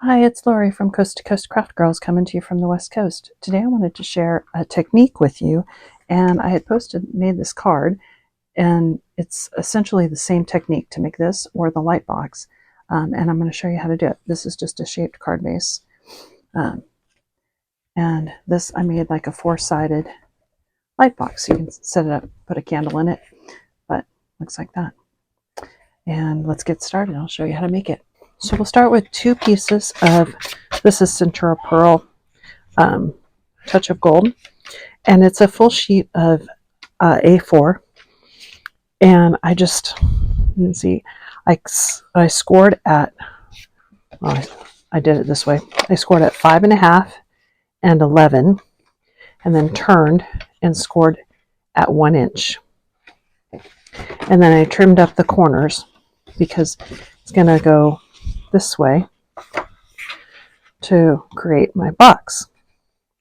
Hi, it's Lori from Coast to Coast Craft Girls coming to you from the West Coast. Today I wanted to share a technique with you, and I had made this card, and it's essentially the same technique to make this or the light box, and I'm going to show you how to do it. This is just a shaped card base, um, and this I made like a four-sided light box. So you can set it up, put a candle in it, but looks like that. And let's get started. I'll show you how to make it. So we'll start with two pieces of, this is Centura Pearl Touch of Gold, and it's a full sheet of A4. And I just, you can see, I scored at, well, I did it this way. I scored at 5.5 and 11, and then turned and scored at 1 inch. And then I trimmed up the corners because it's going to go this way to create my box.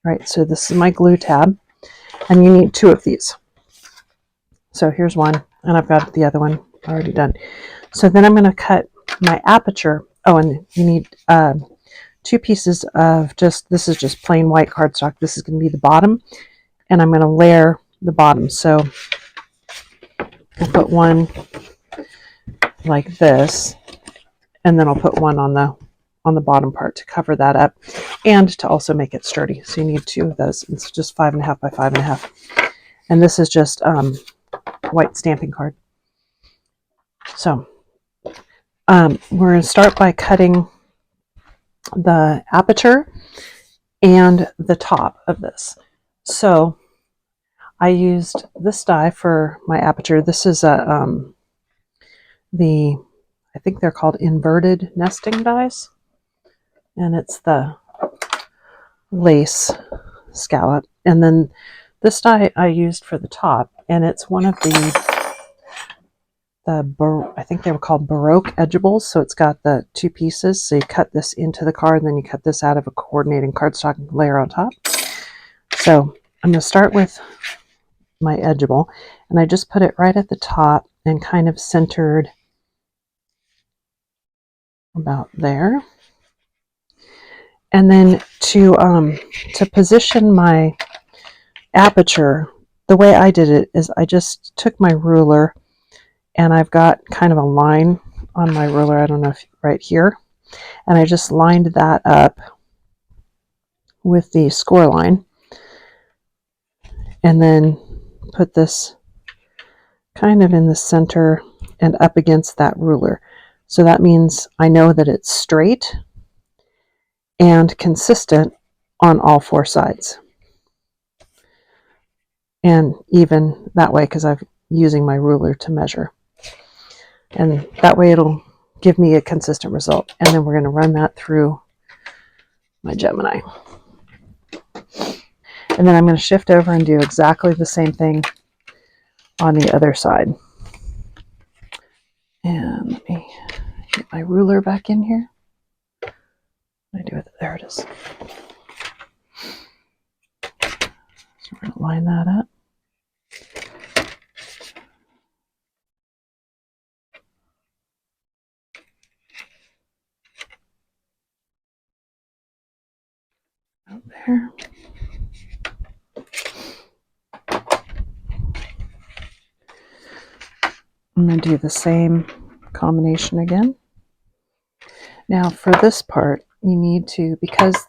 Right, so this is my glue tab, and you need 2 of these. So here's one, and I've got the other one already done. So then I'm going to cut my aperture. Oh, and you need 2 pieces of this is just plain white cardstock. This is going to be the bottom, and I'm going to layer the bottom. So I'll put one like this, and then I'll put one on the bottom part to cover that up and to also make it sturdy. So you need 2 of those. It's just 5.5 by 5.5, and this is just white stamping card. So we're going to start by cutting the aperture and the top of this. So I used this die for my aperture. This is I think they're called inverted nesting dies, and it's the lace scallop. And then this die I used for the top, and it's one of I think they were called Baroque edgeables. So it's got the 2 pieces. So you cut this into the card, and then you cut this out of a coordinating cardstock layer on top. So I'm going to start with my edgeable, and I just put it right at the top and kind of centered about there. And then to position my aperture, the way I did it is I just took my ruler, and I've got kind of a line on my ruler, I don't know if right here, and I just lined that up with the score line, and then put this kind of in the center and up against that ruler. So that means I know that it's straight and consistent on all 4 sides. And even that way, because I'm using my ruler to measure. And that way it'll give me a consistent result. And then we're going to run that through my Gemini. And then I'm going to shift over and do exactly the same thing on the other side. And let me get my ruler back in here. What do I do with it? There it is. So we're going to line that up. Out there. I'm going to do the same combination again. Now for this part, you need to, because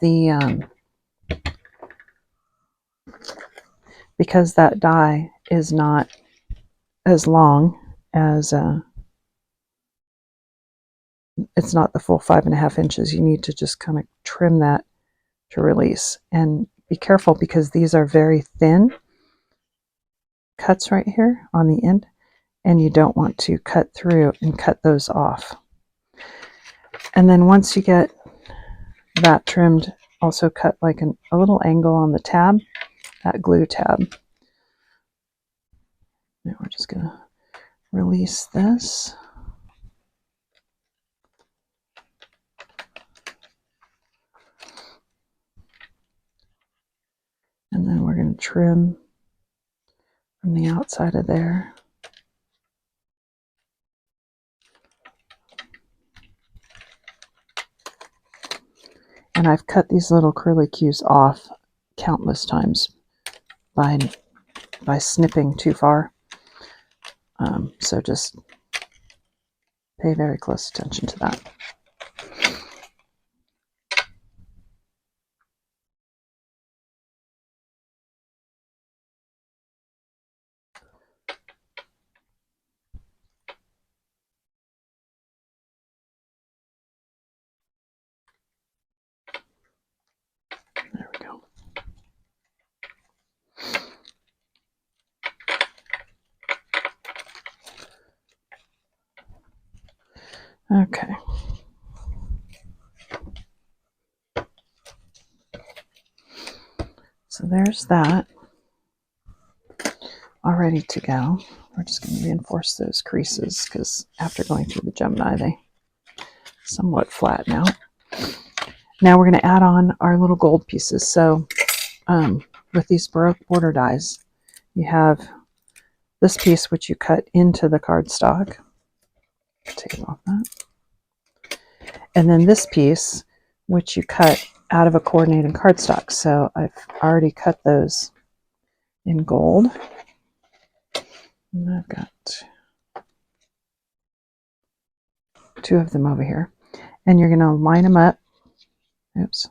that die is not as long as it's not the full 5.5 inches, you need to just kind of trim that to release. And be careful, because these are very thin cuts right here on the end, and you don't want to cut through and cut those off. And then once you get that trimmed, also cut like a little angle on the tab, that glue tab. Now we're just going to release this. And then we're going to trim from the outside of there. And I've cut these little curlicues off countless times by snipping too far. So just pay very close attention to that. There we go. Okay. So there's that. All ready to go. We're just going to reinforce those creases because after going through the Gemini, they somewhat flatten out. Now we're going to add on our little gold pieces. So with these Baroque border dies, you have this piece which you cut into the cardstock. Take off that. And then this piece which you cut out of a coordinating cardstock. So I've already cut those in gold. And I've got 2 of them over here. And you're going to line them up. Oops.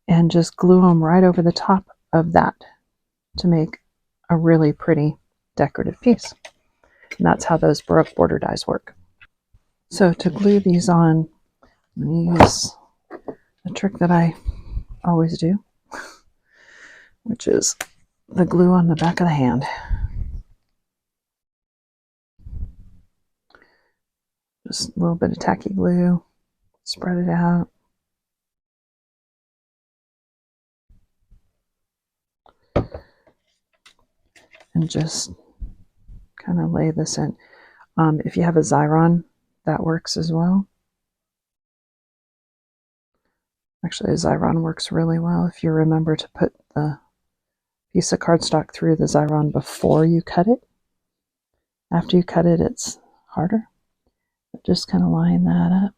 And just glue them right over the top of that to make a really pretty decorative piece. And that's how those Baroque border dies work. So to glue these on, I'm going to use a trick that I always do, which is the glue on the back of the hand. Just a little bit of tacky glue, spread it out. And just kind of lay this in. If you have a Xyron, that works as well. Actually, a Xyron works really well if you remember to put the piece of cardstock through the Xyron before you cut it. After you cut it, it's harder. But just kind of line that up.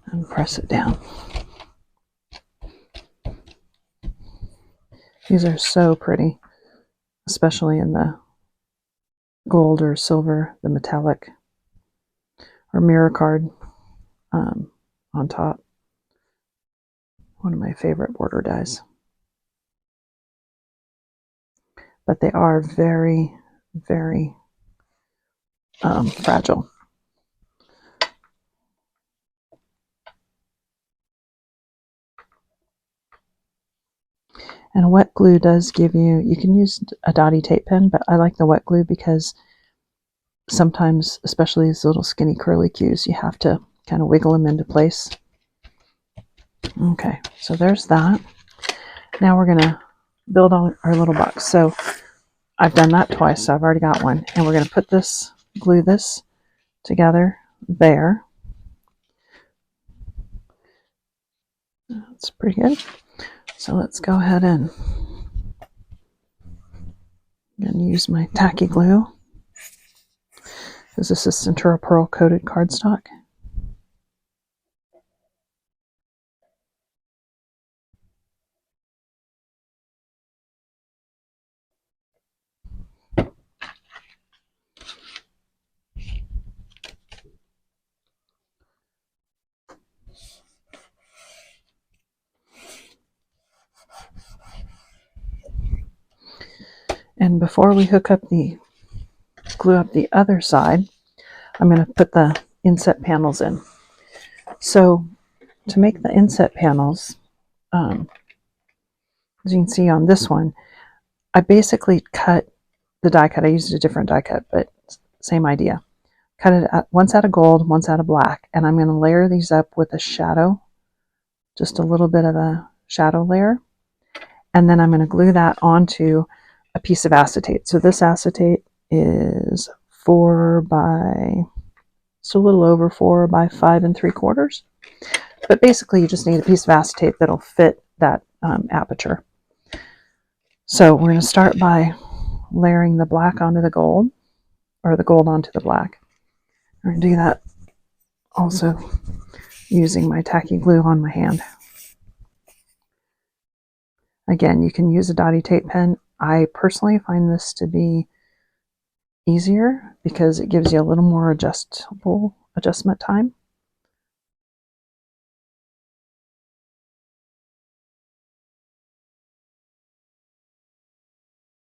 And press it down. These are so pretty, especially in the gold or silver, the metallic or mirror card on top. One of my favorite border dies. But they are very, very fragile. And wet glue does give you, you can use a dotty tape pen, but I like the wet glue because sometimes, especially these little skinny curlicues, you have to kind of wiggle them into place. Okay, so there's that. Now we're going to build on our little box. So I've done that twice, so I've already got one. And we're going to put this, glue this together there. That's pretty good. So let's go ahead and use my tacky glue, because this is Centura Pearl coated cardstock. And before we glue up the other side, I'm going to put the inset panels in. So to make the inset panels, as you can see on this one, I basically cut the die cut. I used a different die cut, but same idea. Cut it once out of gold, once out of black, and I'm going to layer these up with a shadow, just a little bit of a shadow layer, and then I'm going to glue that onto a piece of acetate. So this acetate is 4 by, so a little over 4 by 5 3/4. But basically you just need a piece of acetate that'll fit that aperture. So we're going to start by layering the black onto the gold, or the gold onto the black. I'm going to do that also using my tacky glue on my hand. Again, you can use a dotty tape pen. I personally find this to be easier because it gives you a little more adjustment time.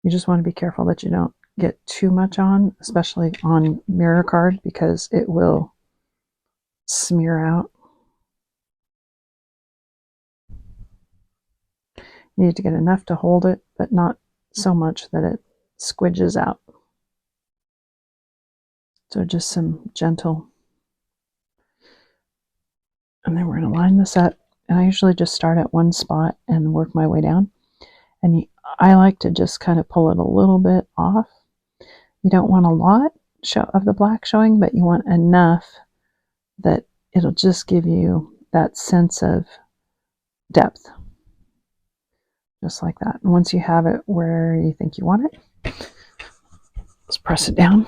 You just want to be careful that you don't get too much on, especially on mirror card, because it will smear out. You need to get enough to hold it, but not so much that it squidges out. So just some gentle. And then we're going to line this up. And I usually just start at one spot and work my way down. And I like to just kind of pull it a little bit off. You don't want a lot of the black showing, but you want enough that it'll just give you that sense of depth. Just like that. And once you have it where you think you want it, let's press it down.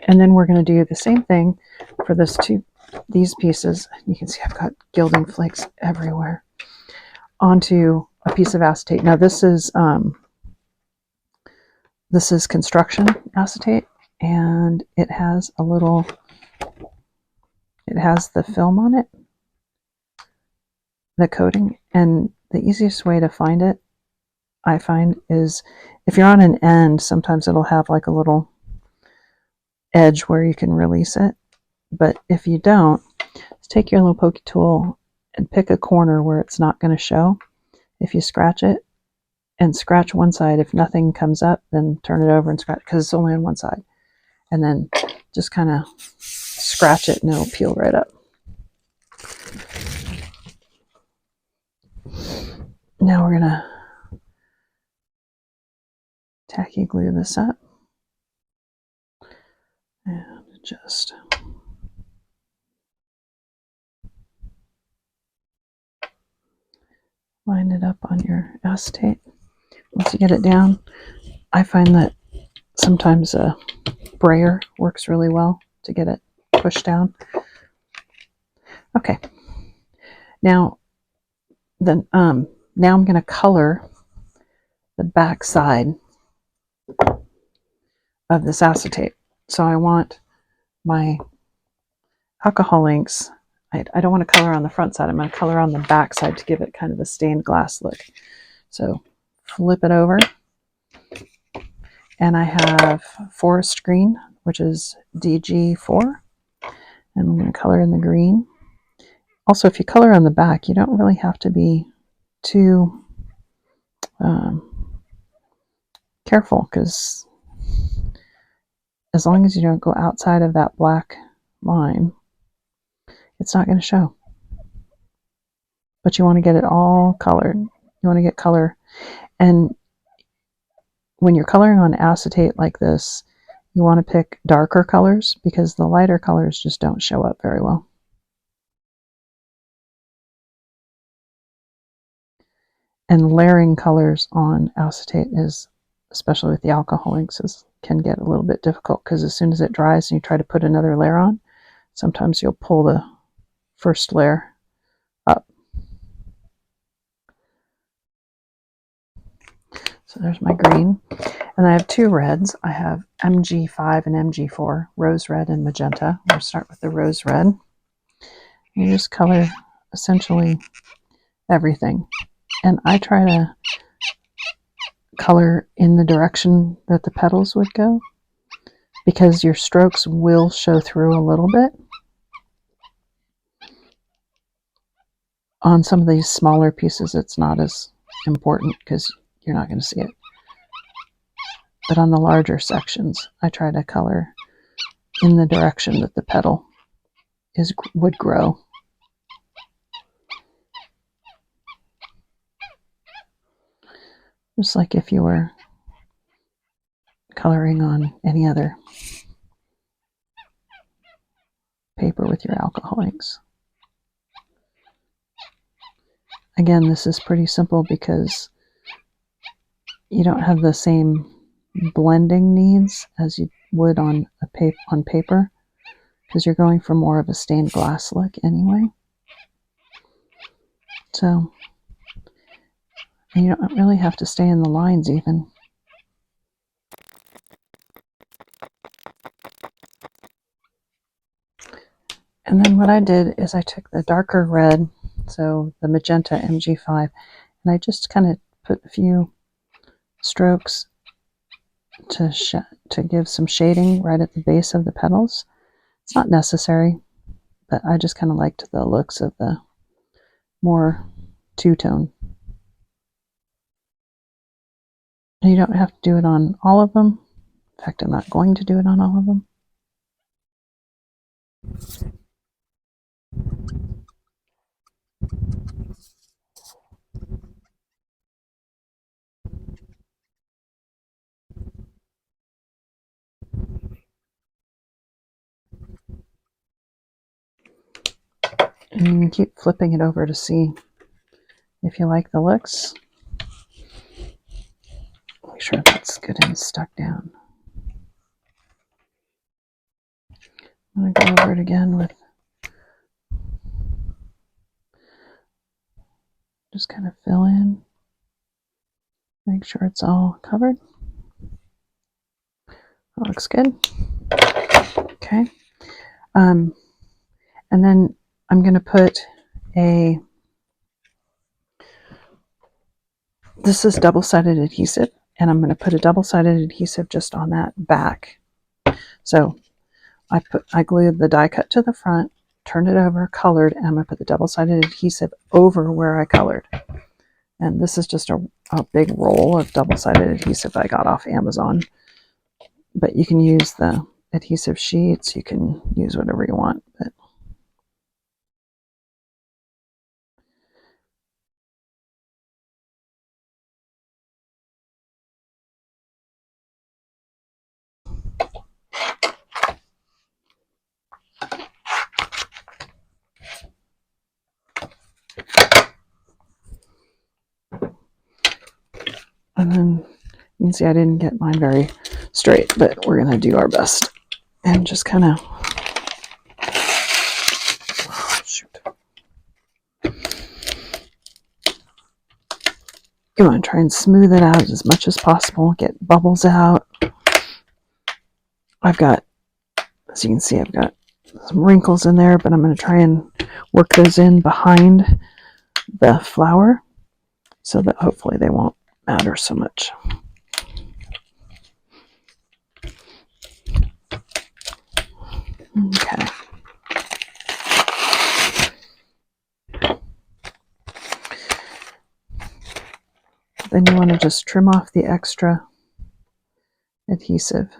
And then we're going to do the same thing for these pieces. You can see I've got gilding flakes everywhere. Onto a piece of acetate. Now this is construction acetate, and it has the film on it, the coating, and the easiest way to find it, I find, is if you're on an end, sometimes it'll have like a little edge where you can release it. But if you don't, just take your little pokey tool and pick a corner where it's not going to show. If you scratch it and scratch one side, if nothing comes up, then turn it over and scratch, because it's only on one side. And then just kind of scratch it and it'll peel right up. Now we're going to tacky glue this up. And just line it up on your acetate. Once you get it down, I find that sometimes a brayer works really well to get it pushed down. Okay. Now I'm going to color the back side of this acetate. So I want my alcohol inks. I don't want to color on the front side. I'm going to color on the back side to give it kind of a stained glass look. So flip it over. And I have forest green, which is DG4. And I'm going to color in the green. Also, if you color on the back, you don't really have to be too careful, because as long as you don't go outside of that black line, it's not going to show. But you want to get it all colored. You want to get color. And when you're coloring on acetate like this, you want to pick darker colors, because the lighter colors just don't show up very well. And layering colors on acetate is, especially with the alcohol inks, can get a little bit difficult, because as soon as it dries and you try to put another layer on, sometimes you'll pull the first layer up. So there's my green. And I have two reds. I have MG5 and MG4, rose red and magenta. We'll start with the rose red. You just color essentially everything. And I try to color in the direction that the petals would go, because your strokes will show through a little bit. On some of these smaller pieces, it's not as important because you're not going to see it. But on the larger sections, I try to color in the direction that the petal would grow. Just like if you were coloring on any other paper with your alcohol inks. Again, this is pretty simple because you don't have the same blending needs as you would on paper, because you're going for more of a stained glass look anyway. So you don't really have to stay in the lines even. And then what I did is I took the darker red, so the magenta MG5, and I just kind of put a few strokes to give some shading right at the base of the petals. It's not necessary, but I just kind of liked the looks of the more two-tone. And you don't have to do it on all of them. In fact, I'm not going to do it on all of them. And you can keep flipping it over to see if you like the looks. Make sure that's good and stuck down. I'm going to go over it again with just kind of fill in. Make sure it's all covered. That looks good. Okay. And then I'm going to put this is double-sided adhesive, and I'm going to put a double-sided adhesive just on that back. So I glued the die cut to the front, turned it over, colored, and I'm going to put the double-sided adhesive over where I colored. And this is just a big roll of double-sided adhesive I got off Amazon. But you can use the adhesive sheets, you can use whatever you want. But and then you can see I didn't get mine very straight, but we're going to do our best and just kind of, you want to try and smooth it out as much as possible, get bubbles out. I've got, as you can see, I've got some wrinkles in there, but I'm going to try and work those in behind the flower so that hopefully they won't matter so much. Okay. Then you want to just trim off the extra adhesive.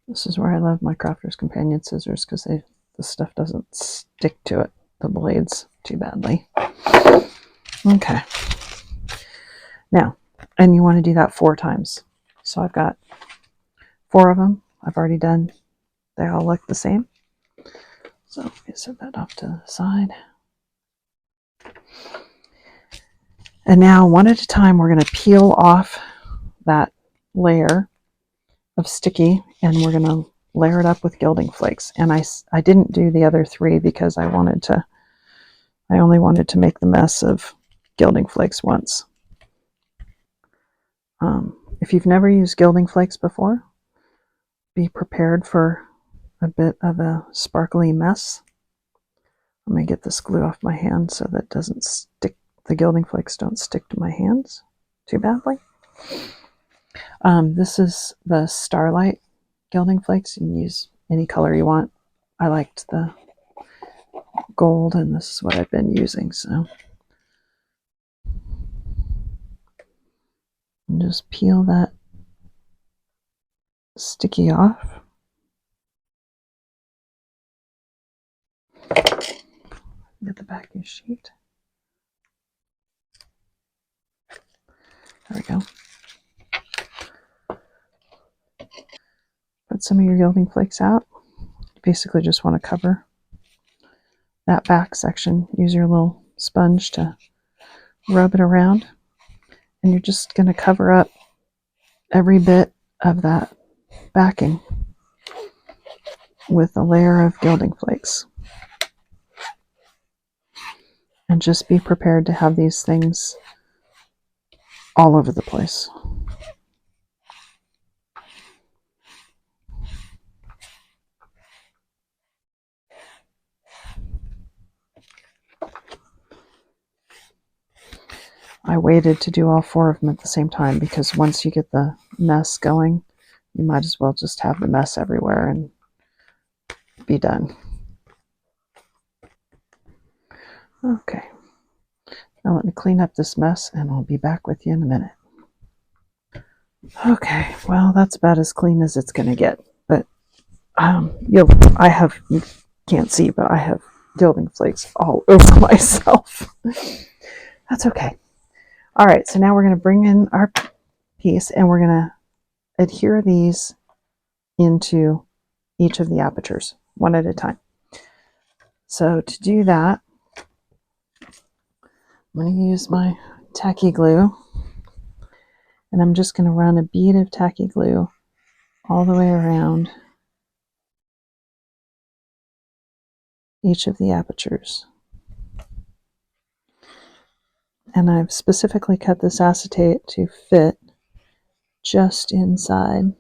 This is where I love my Crafter's Companion scissors, because the stuff doesn't stick to it, the blades, too badly. Okay. Now, and you want to do that 4 times. So I've got 4 of them. I've already done. They all look the same. So let me set that off to the side. And now, one at a time, we're going to peel off that layer of sticky, and we're going to layer it up with Gilding Flakes. And I didn't do the other 3 because I only wanted to make the mess of Gilding Flakes once. If you've never used Gilding Flakes before, be prepared for a bit of a sparkly mess. Let me get this glue off my hand so that it doesn't stick. The Gilding Flakes don't stick to my hands too badly. This is the Starlight Gilding Flakes. You can use any color you want. I liked the gold, and this is what I've been using. So and just peel that sticky off. Get the backing sheet. There we go. Put some of your gilding flakes out. You basically just want to cover that back section. Use your little sponge to rub it around. And you're just going to cover up every bit of that backing with a layer of gilding flakes. And just be prepared to have these things all over the place. I waited to do all 4 of them at the same time because once you get the mess going, you might as well just have the mess everywhere and be done. Okay, now let me clean up this mess and I'll be back with you in a minute. Okay, well, that's about as clean as it's going to get, but you can't see, but I have gilding flakes all over myself. That's okay. All right, so now we're going to bring in our piece and we're going to adhere these into each of the apertures one at a time. So to do that, I'm going to use my tacky glue and I'm just going to run a bead of tacky glue all the way around each of the apertures. And I've specifically cut this acetate to fit just inside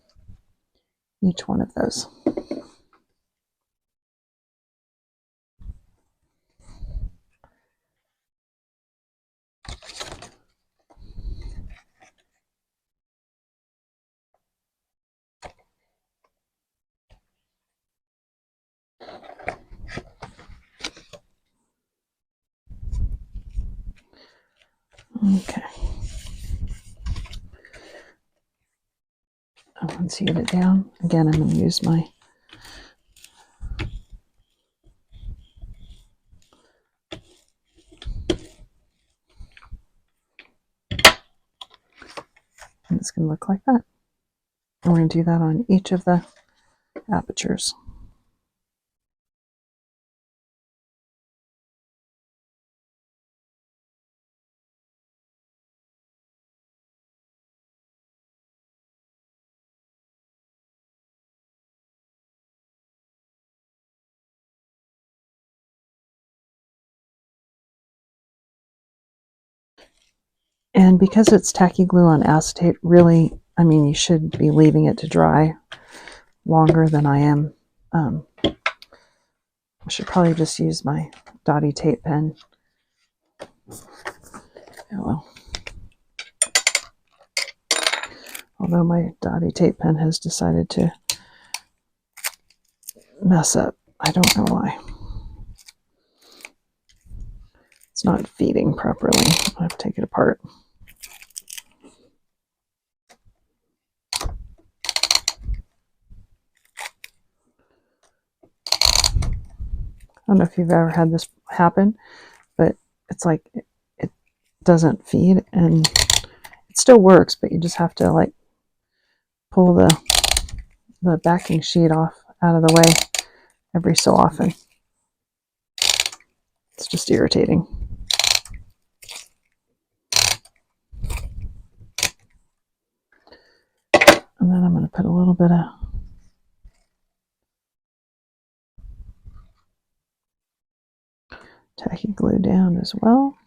each one of those. Okay. Once you get it down, again, I'm going to use my and it's going to look like that. And we're going to do that on each of the apertures. And because it's tacky glue on acetate, really, I mean, you should be leaving it to dry longer than I am. I should probably just use my dotty tape pen. Oh well. Although my dotty tape pen has decided to mess up. I don't know why. It's not feeding properly. I have to take it apart. I don't know if you've ever had this happen, but it's like it doesn't feed and it still works, but you just have to like pull the backing sheet off out of the way every so often. It's just irritating. And then I'm going to put a little bit of tacky glue down as well.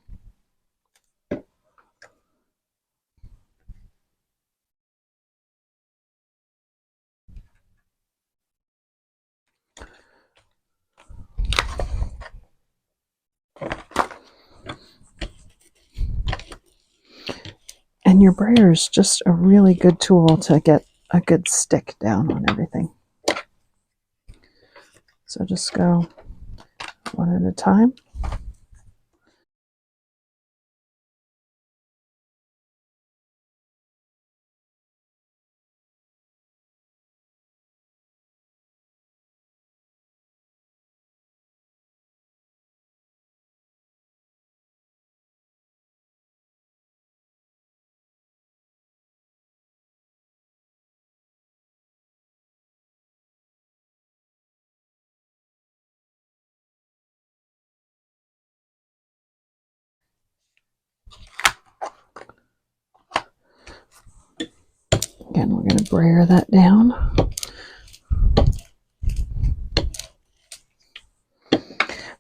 And your brayer is just a really good tool to get a good stick down on everything. So just go one at a time. brayer that down.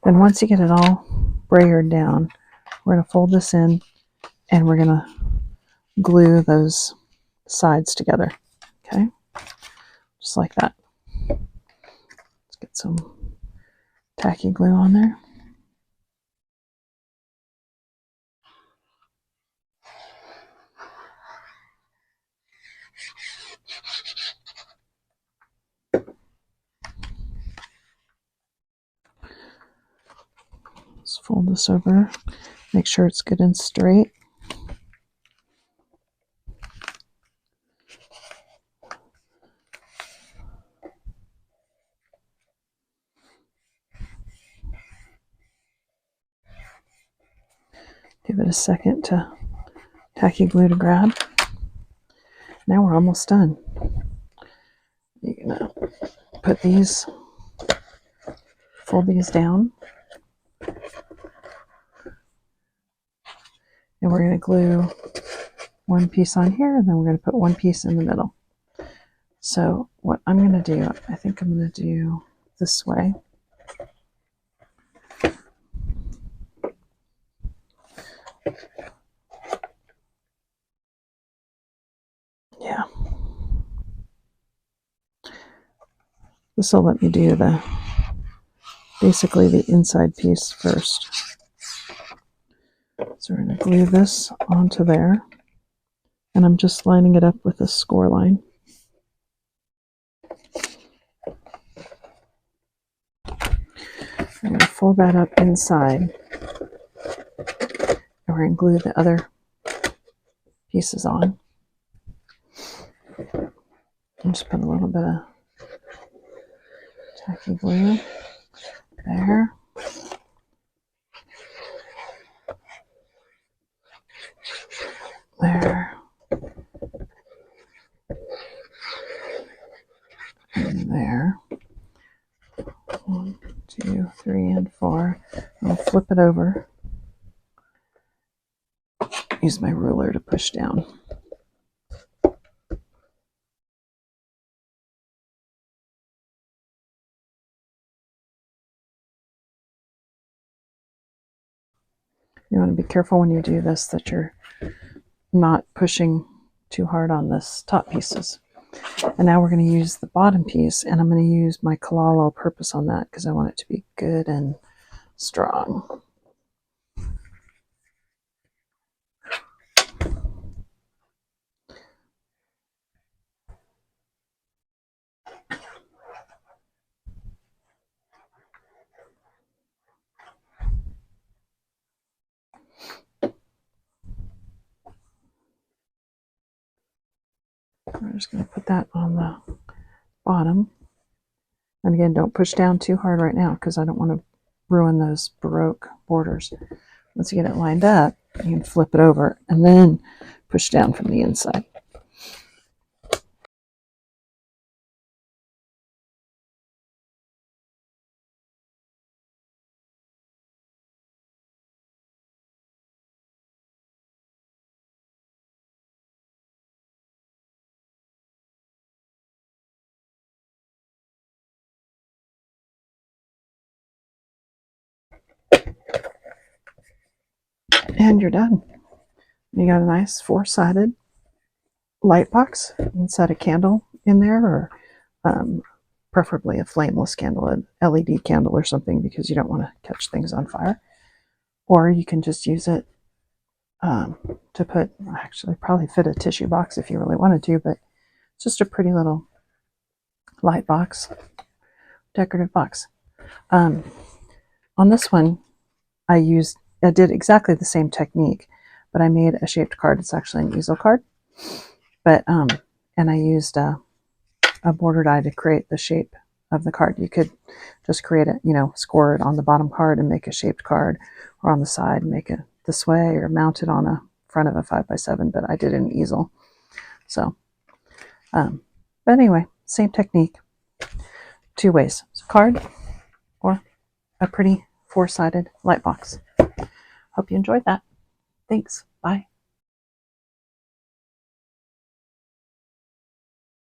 Then once you get it all brayered down, we're going to fold this in and we're going to glue those sides together. Okay, just like that. Let's get some tacky glue on there. Let's fold this over, make sure it's good and straight. Give it a second to tacky glue to grab. Now we're almost done. You're gonna put these, fold these down, and we're going to glue one piece on here, and then we're going to put one piece in the middle. So what I'm going to do, I think I'm going to do this way. Yeah. This will let me do basically the inside piece first. So we're going to glue this onto there, and I'm just lining it up with a score line. I'm going to fold that up inside, and we're going to glue the other pieces on. And just put a little bit of tacky glue there. There. And there. 1, 2, 3, and 4. I'll flip it over. Use my ruler to push down. You want to be careful when you do this that you're not pushing too hard on this top pieces. And now we're going to use the bottom piece, and I'm going to use my collal all-purpose on that because I want it to be good and strong. We're just going to put that on the bottom. And again, don't push down too hard right now because I don't want to ruin those Baroque borders. Once you get it lined up, you can flip it over and then push down from the inside. And you're done. You got a nice four-sided light box. You can set a candle in there, or preferably a flameless candle, an LED candle or something, because you don't want to catch things on fire. Or you can just use it to put, actually probably fit a tissue box if you really wanted to, but it's just a pretty little light box, decorative box. On this one, I did exactly the same technique, but I made a shaped card. It's actually an easel card, but and I used a border die to create the shape of the card. You could just create it, score it on the bottom card and make a shaped card, or on the side make it this way, or mount it on a front of a 5x7, but I did an easel. So, but anyway, same technique, two ways, card or a pretty four-sided light box. Hope you enjoyed that. Thanks. Bye.